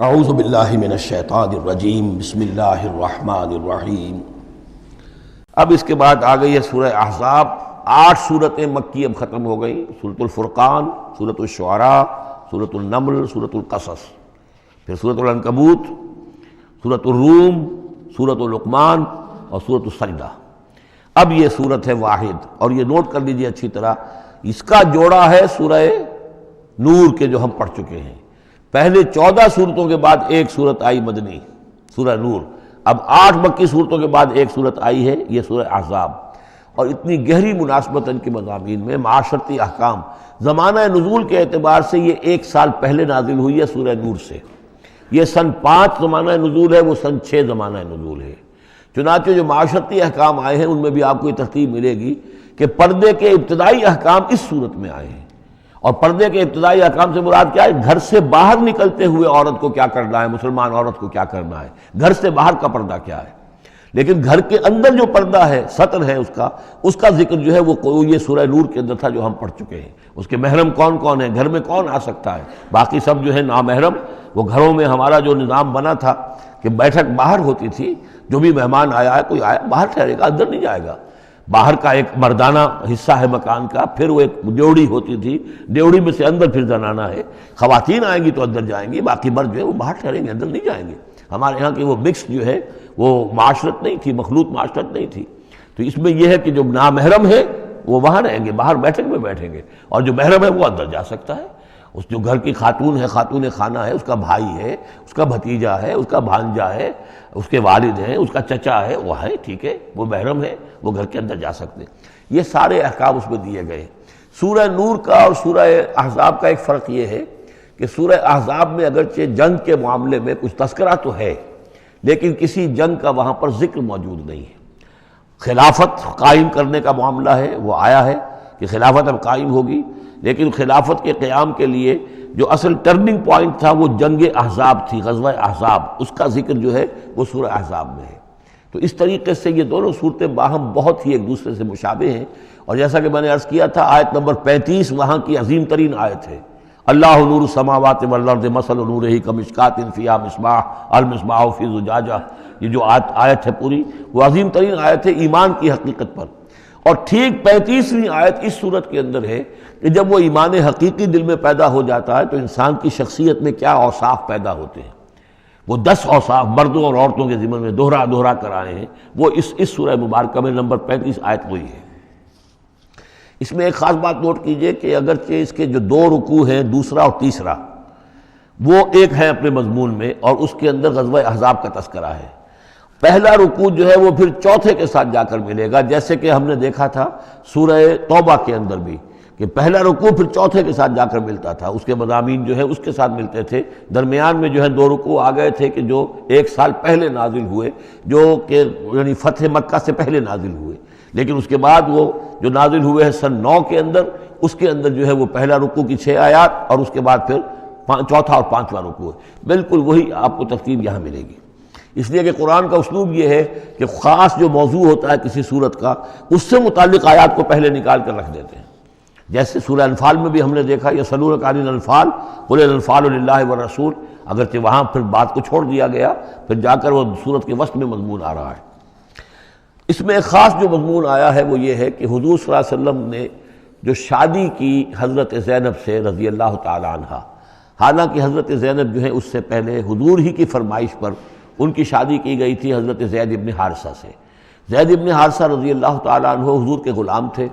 اعوذ باللہ من الشیطان الرجیم بسم اللہ الرحمن الرحیم۔ اب اس کے بعد آ گئی ہے سورہ احزاب۔ 8 سورتیں مکی اب ختم ہو گئی، سورۃ الفرقان، سورۃ الشعراء، سورۃ النمل، سورۃ القصص، پھر سورۃ العنکبوت، سورۃ الروم، سورۃ لقمان اور سورۃ السجدہ۔ اب یہ سورت ہے واحد، اور یہ نوٹ کر لیجیے اچھی طرح، اس کا جوڑا ہے سورہ نور کے جو ہم پڑھ چکے ہیں۔ پہلے 14 صورتوں کے بعد ایک صورت آئی مدنی، سورہ نور۔ اب 8 مکی صورتوں کے بعد ایک صورت آئی ہے، یہ سورہ احزاب، اور اتنی گہری مناسبت ان کے مضامین میں، معاشرتی احکام، زمانہ نزول کے اعتبار سے یہ 1 سال پہلے نازل ہوئی ہے سورہ نور سے۔ یہ سن 5 زمانہ نزول ہے، وہ سن 6 زمانہ نزول ہے۔ چنانچہ جو معاشرتی احکام آئے ہیں ان میں بھی آپ کو یہ ترتیب ملے گی کہ پردے کے ابتدائی احکام اس صورت میں آئے ہیں، اور پردے کے ابتدائی احکام سے مراد کیا ہے؟ گھر سے باہر نکلتے ہوئے عورت کو کیا کرنا ہے، مسلمان عورت کو کیا کرنا ہے، گھر سے باہر کا پردہ کیا ہے۔ لیکن گھر کے اندر جو پردہ ہے، سطر ہے اس کا ذکر جو ہے وہ یہ سورہ نور کے اندر تھا جو ہم پڑھ چکے ہیں۔ اس کے محرم کون کون ہیں، گھر میں کون آ سکتا ہے، باقی سب جو ہے نامحرم۔ وہ گھروں میں ہمارا جو نظام بنا تھا کہ بیٹھک باہر ہوتی تھی، جو بھی مہمان آیا ہے، کوئی آیا باہر ٹھہرے گا، اندر نہیں جائے گا۔ باہر کا ایک مردانہ حصہ ہے مکان کا، پھر وہ ایک ڈیوڑی ہوتی تھی، ڈیوڑی میں سے اندر پھر زنانہ ہے۔ خواتین آئیں گی تو اندر جائیں گی، باقی مرد جو ہے وہ باہر ٹھہریں گے، اندر نہیں جائیں گے۔ ہمارے یہاں کی وہ مکس جو ہے وہ معاشرت نہیں تھی، مخلوط معاشرت نہیں تھی۔ تو اس میں یہ ہے کہ جو نامحرم ہے وہ وہاں رہیں گے، باہر بیٹھک میں بیٹھیں گے، اور جو محرم ہے وہ اندر جا سکتا ہے۔ اس جو گھر کی خاتون ہے، خاتون خانہ ہے، اس کا بھائی ہے، اس کا بھتیجا ہے، اس کا بھانجا ہے، اس کے والد ہیں، اس کا چچا ہے، وہ ہے، ٹھیک ہے، وہ محرم ہے، وہ گھر کے اندر جا سکتے ہیں۔ یہ سارے احکام اس میں دیے گئے۔ سورہ نور کا اور سورہ احزاب کا ایک فرق یہ ہے کہ سورہ احزاب میں اگرچہ جنگ کے معاملے میں کچھ تذکرہ تو ہے، لیکن کسی جنگ کا وہاں پر ذکر موجود نہیں ہے۔ خلافت قائم کرنے کا معاملہ ہے، وہ آیا ہے کہ خلافت اب قائم ہوگی، لیکن خلافت کے قیام کے لیے جو اصل ٹرننگ پوائنٹ تھا وہ جنگ احزاب تھی، غزوہ احزاب، اس کا ذکر جو ہے وہ سورہ احزاب میں ہے۔ تو اس طریقے سے یہ دونوں صورتیں باہم بہت ہی ایک دوسرے سے مشابہ ہیں، اور جیسا کہ میں نے عرض کیا تھا، آیت نمبر 35 وہاں کی عظیم ترین آیت ہے۔ اللہ نور السماوات والارض مثل نورہ کمشکاۃ فیہا مصباح المصباح فی زجاجہ۔ یہ جو آیت ہے پوری، وہ عظیم ترین آیت ہے ایمان کی حقیقت پر۔ اور ٹھیک 35ویں آیت اس صورت کے اندر ہے کہ جب وہ ایمان حقیقی دل میں پیدا ہو جاتا ہے تو انسان کی شخصیت میں کیا اوصاف پیدا ہوتے ہیں۔ وہ 10 اوصاف مردوں اور عورتوں کے ذمن میں دہرا کر آئے ہیں، وہ اس سورہ مبارکہ میں نمبر 35 آیت وہی ہے۔ اس میں ایک خاص بات نوٹ کیجئے کہ اگرچہ اس کے جو 2 رکوع ہیں، دوسرا اور تیسرا، وہ ایک ہیں اپنے مضمون میں، اور اس کے اندر غزوہ احزاب کا تذکرہ ہے۔ پہلا رکوع جو ہے وہ پھر چوتھے کے ساتھ جا کر ملے گا، جیسے کہ ہم نے دیکھا تھا سورہ توبہ کے اندر بھی کہ پہلا رکوع پھر چوتھے کے ساتھ جا کر ملتا تھا، اس کے مضامین جو ہے اس کے ساتھ ملتے تھے۔ درمیان میں جو ہے 2 رکوع آ گئے تھے کہ جو 1 سال پہلے نازل ہوئے، جو کہ یعنی فتح مکہ سے پہلے نازل ہوئے، لیکن اس کے بعد وہ جو نازل ہوئے ہیں سن 9 کے اندر، اس کے اندر جو ہے وہ پہلا رکوع کی 6 آیات، اور اس کے بعد پھر چوتھا اور 5واں رکوع ہے۔ بالکل وہی آپ کو ترتیب یہاں ملے گی، اس لیے کہ قرآن کا اسلوب یہ ہے کہ خاص جو موضوع ہوتا ہے کسی صورت کا، اس سے متعلق آیات کو پہلے نکال کر رکھ دیتے ہیں۔ جیسے سورہ انفال میں بھی ہم نے دیکھا، یسألونک عن الانفال قل الانفال للہ والرسول، اگرچہ وہاں پھر بات کو چھوڑ دیا گیا، پھر جا کر وہ صورت کے وسط میں مضمون آ رہا ہے۔ اس میں ایک خاص جو مضمون آیا ہے وہ یہ ہے کہ حضور صلی اللہ علیہ وسلم نے جو شادی کی حضرت زینب سے رضی اللہ تعالی عنہ، حالانکہ حضرت زینب جو ہے اس سے پہلے حضور ہی کی فرمائش پر ان کی شادی کی گئی تھی حضرت زید ابن حارثہ سے۔ زید ابن حارثہ رضی اللہ تعالیٰ عنہ حضور کے غلام تھے،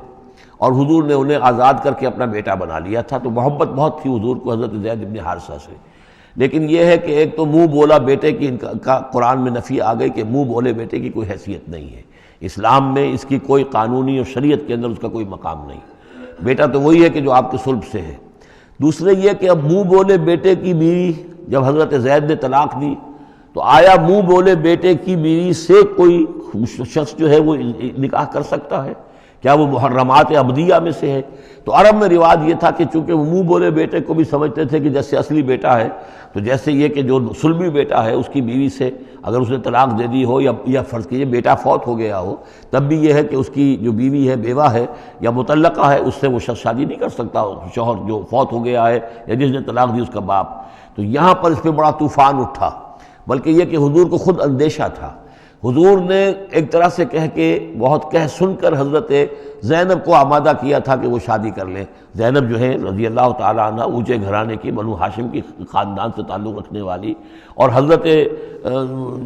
اور حضور نے انہیں آزاد کر کے اپنا بیٹا بنا لیا تھا، تو محبت بہت تھی حضور کو حضرت زید ابن حارثہ سے۔ لیکن یہ ہے کہ ایک تو منہ بولا بیٹے کی کا قرآن میں نفی آ گئی کہ منہ بولے بیٹے کی کوئی حیثیت نہیں ہے، اسلام میں اس کی کوئی قانونی اور شریعت کے اندر اس کا کوئی مقام نہیں۔ بیٹا تو وہی ہے کہ جو آپ کے صلب سے ہے۔ دوسرے یہ کہ اب منہ بولے بیٹے کی بیوی جب حضرت زید نے طلاق دی، تو آیا منہ بولے بیٹے کی بیوی سے کوئی شخص جو ہے وہ نکاح کر سکتا ہے؟ کیا وہ محرمات عبدیہ میں سے ہے؟ تو عرب میں رواج یہ تھا کہ چونکہ وہ منہ بولے بیٹے کو بھی سمجھتے تھے کہ جیسے اصلی بیٹا ہے، تو جیسے یہ کہ جو سلبی بیٹا ہے اس کی بیوی سے اگر اس نے طلاق دے دی ہو، یا فرض کیجیے بیٹا فوت ہو گیا ہو، تب بھی یہ ہے کہ اس کی جو بیوی ہے، بیوہ ہے یا مطلقہ ہے، اس سے وہ شخص شادی نہیں کر سکتا، شوہر جو فوت ہو گیا ہے یا جس نے طلاق دی اس کا باپ۔ تو یہاں پر اس پہ بڑا طوفان اٹھا، بلکہ یہ کہ حضور کو خود اندیشہ تھا۔ حضور نے ایک طرح سے کہہ کے بہت کہہ سن کر حضرت زینب کو آمادہ کیا تھا کہ وہ شادی کر لیں۔ زینب جو ہے رضی اللہ تعالیٰ عنہ اونچے گھرانے کی، بنو ہاشم کی خاندان سے تعلق رکھنے والی، اور حضرت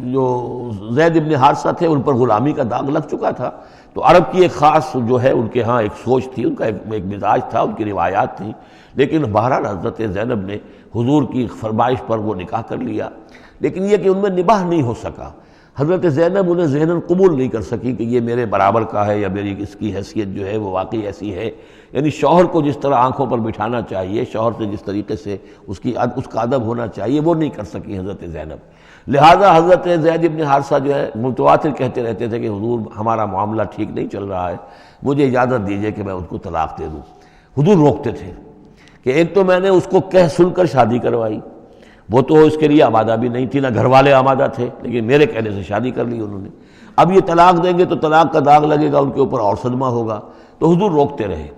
جو زید ابن حارثہ تھے ان پر غلامی کا داغ لگ چکا تھا، تو عرب کی ایک خاص جو ہے ان کے ہاں ایک سوچ تھی، ان کا ایک مزاج تھا، ان کی روایات تھیں، لیکن بہرحال حضرت زینب نے حضور کی فرمائش پر وہ نکاح کر لیا، لیکن یہ کہ ان میں نباہ نہیں ہو سکا۔ حضرت زینب انہیں ذہناً قبول نہیں کر سکی کہ یہ میرے برابر کا ہے، یا میری اس کی حیثیت جو ہے وہ واقعی ایسی ہے، یعنی شوہر کو جس طرح آنکھوں پر بٹھانا چاہیے، شوہر سے جس طریقے سے اس کا ادب ہونا چاہیے، وہ نہیں کر سکی حضرت زینب۔ لہذا حضرت زید ابن حارثہ جو ہے متواتر کہتے رہتے تھے کہ حضور ہمارا معاملہ ٹھیک نہیں چل رہا ہے، مجھے اجازت دیجیے کہ میں اس کو طلاق دے دوں۔ حضور روکتے تھے کہ ایک تو میں نے اس کو کہہ سن کر شادی کروائی، وہ تو اس کے لیے آمادہ بھی نہیں تھی، نہ گھر والے آمادہ تھے، لیکن میرے کہنے سے شادی کر لی انہوں نے، اب یہ طلاق دیں گے تو طلاق کا داغ لگے گا ان کے اوپر اور صدمہ ہوگا، تو حضور روکتے رہے۔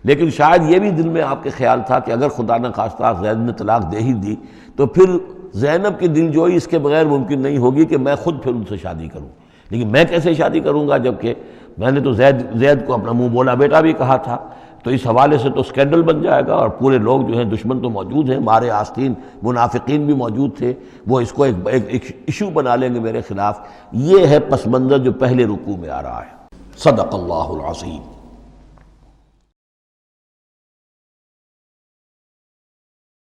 لیکن شاید یہ بھی دل میں آپ کے خیال تھا کہ اگر خدا نہ خواستہ زید نے طلاق دے ہی دی تو پھر زینب کی دل جوئی اس کے بغیر ممکن نہیں ہوگی کہ میں خود پھر ان سے شادی کروں، لیکن میں کیسے شادی کروں گا جبکہ میں نے تو زید کو اپنا منہ بولا بیٹا بھی کہا تھا، تو اس حوالے سے تو سکینڈل بن جائے گا، اور پورے لوگ جو ہیں دشمن تو موجود ہیں، مارے آستین منافقین بھی موجود تھے، وہ اس کو ایک ایشو بنا لیں گے میرے خلاف۔ یہ ہے پس منظر جو پہلے رکوع میں آ رہا ہے۔ صدق اللہ العظیم۔